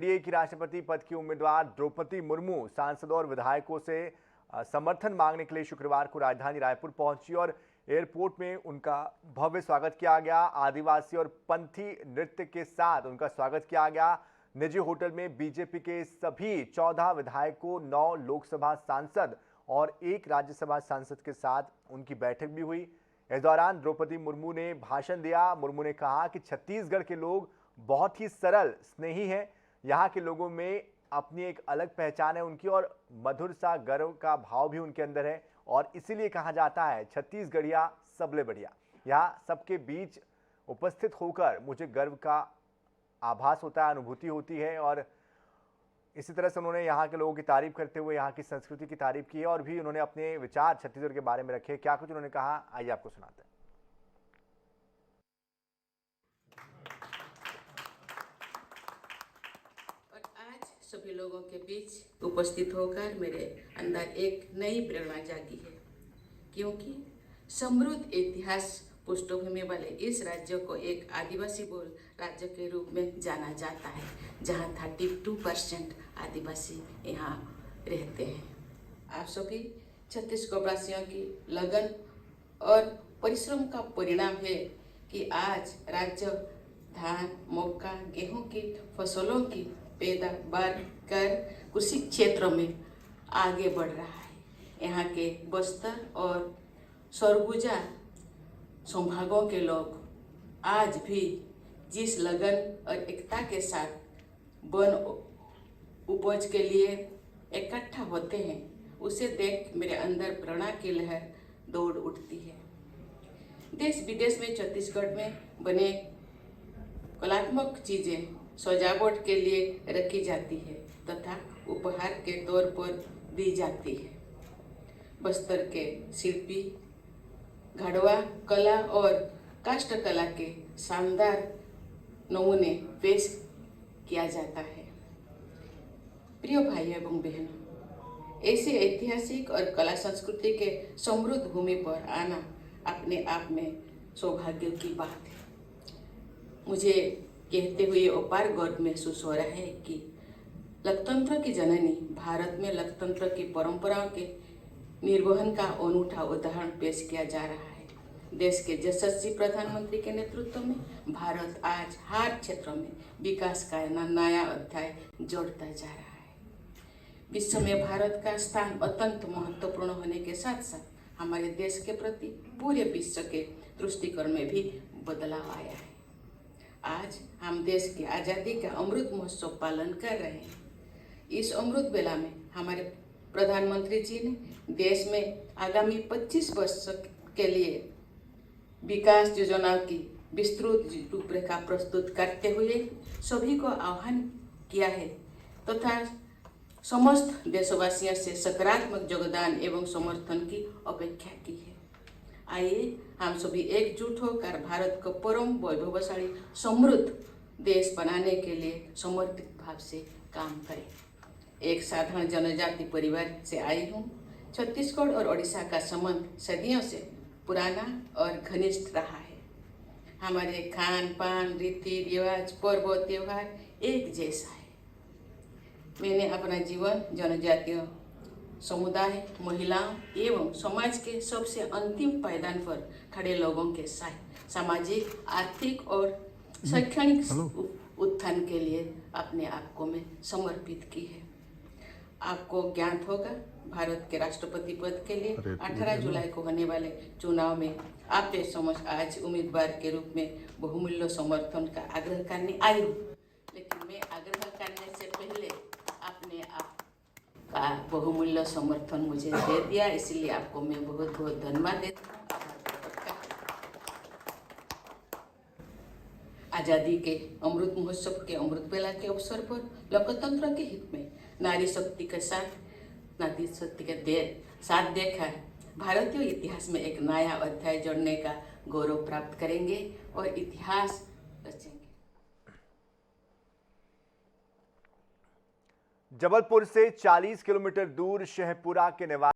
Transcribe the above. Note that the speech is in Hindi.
एनडीए की राष्ट्रपति पद की उम्मीदवार द्रौपदी मुर्मू सांसदों और विधायकों से समर्थन मांगने के लिए शुक्रवार को राजधानी रायपुर पहुंची और एयरपोर्ट में उनका भव्य स्वागत किया गया। आदिवासी और पंथी नृत्य के साथ उनका स्वागत किया गया। निजी होटल में बीजेपी के सभी 14 विधायकों, 9 लोकसभा सांसद और 1 राज्यसभा सांसद के साथ उनकी बैठक भी हुई। इस दौरान द्रौपदी मुर्मू ने भाषण दिया। मुर्मू ने कहा कि छत्तीसगढ़ के लोग बहुत ही सरल, स्नेही हैं। यहाँ के लोगों में अपनी एक अलग पहचान है उनकी और मधुर सा गर्व का भाव भी उनके अंदर है और इसीलिए कहा जाता है छत्तीसगढ़िया सबले बढ़िया। यहाँ सबके बीच उपस्थित होकर मुझे गर्व का आभास होता है, अनुभूति होती है। और इसी तरह से उन्होंने यहाँ के लोगों की तारीफ करते हुए यहाँ की संस्कृति की तारीफ की है और भी उन्होंने अपने विचार छत्तीसगढ़ के बारे में रखे। क्या कुछ उन्होंने कहा, आइए आपको सुनाते हैं। सभी लोगों के बीच उपस्थित होकर मेरे अंदर एक नई प्रेरणा जागी है, क्योंकि समृद्ध इतिहास पृष्ठभूमि वाले इस राज्य को एक आदिवासी बहुल राज्य के रूप में जाना जाता है, जहां 32% आदिवासी यहाँ रहते हैं। आप सभी छत्तीसगढ़ वासियों की लगन और परिश्रम का परिणाम है कि आज राज्य धान, मक्का, गेहूं की फसलों की पैदावार कर कृषि क्षेत्र में आगे बढ़ रहा है। यहाँ के बस्तर और सरगुजा संभागों के लोग आज भी जिस लगन और एकता के साथ वन उपज के लिए इकट्ठा होते हैं, उसे देख मेरे अंदर प्रेरणा की लहर दौड़ उठती है। देश विदेश में छत्तीसगढ़ में बने कलात्मक चीज़ें सजावट के लिए रखी जाती है तथा उपहार के तौर पर दी जाती है। बस्तर के शिल्पी घड़वा कला और काष्ठ कला के शानदार नमूने पेश किया जाता है। प्रिय भाई एवं बहनों, ऐसे ऐतिहासिक और कला संस्कृति के समृद्ध भूमि पर आना अपने आप में सौभाग्य की बात है। मुझे कहते हुए अपार गर्व महसूस हो रहा है कि लोकतंत्र की जननी भारत में लोकतंत्र की परंपराओं के निर्वहन का अनूठा उदाहरण पेश किया जा रहा है। देश के यशस्वी प्रधानमंत्री के नेतृत्व में भारत आज हर क्षेत्र में विकास का नया अध्याय जोड़ता जा रहा है। विश्व में भारत का स्थान अत्यंत महत्वपूर्ण होने के साथ साथ हमारे देश के प्रति पूरे विश्व के दृष्टिकोण में भी बदलाव आया है। आज हम देश की आज़ादी का अमृत महोत्सव पालन कर रहे हैं। इस अमृत बेला में हमारे प्रधानमंत्री जी ने देश में आगामी 25 वर्ष के लिए विकास योजनाओं की विस्तृत रूपरेखा प्रस्तुत करते हुए सभी को आह्वान किया है तथा समस्त देशवासियों से सकारात्मक योगदान एवं समर्थन की अपेक्षा की है। आइए हम सभी एकजुट होकर भारत को परम वैभवशाली समृद्ध देश बनाने के लिए समर्पित भाव से काम करें। एक साधारण जनजाति परिवार से आई हूँ। छत्तीसगढ़ और ओडिशा का संबंध सदियों से पुराना और घनिष्ठ रहा है। हमारे खान पान, रीति रिवाज, पर्व त्योहार एक जैसा है। मैंने अपना जीवन जनजातीय समुदाय, महिलाओं एवं समाज के सबसे अंतिम पायदान पर खड़े लोगों के साथ सामाजिक, आर्थिक और शैक्षणिक उत्थान के लिए अपने आप को मैं समर्पित की है। आपको ज्ञात होगा, भारत के राष्ट्रपति पद के लिए 18 जुलाई को होने वाले चुनाव में आपके समक्ष आज उम्मीदवार के रूप में बहुमूल्य समर्थन का आग्रह करने आई हूँ। लेकिन मैं आग्रह करने से पहले अपने आप का बहुमूल्य समर्थन मुझे दे दिया, इसलिए आपको मैं बहुत बहुत धन्यवाद देता हूँ। आज़ादी के अमृत महोत्सव के अमृत बेला के अवसर पर लोकतंत्र के हित में नारी शक्ति के साथ देखकर भारतीय इतिहास में एक नया अध्याय जोड़ने का गौरव प्राप्त करेंगे और इतिहास रचेंगे। जबलपुर से 40 किलोमीटर दूर शहपुरा के निवासी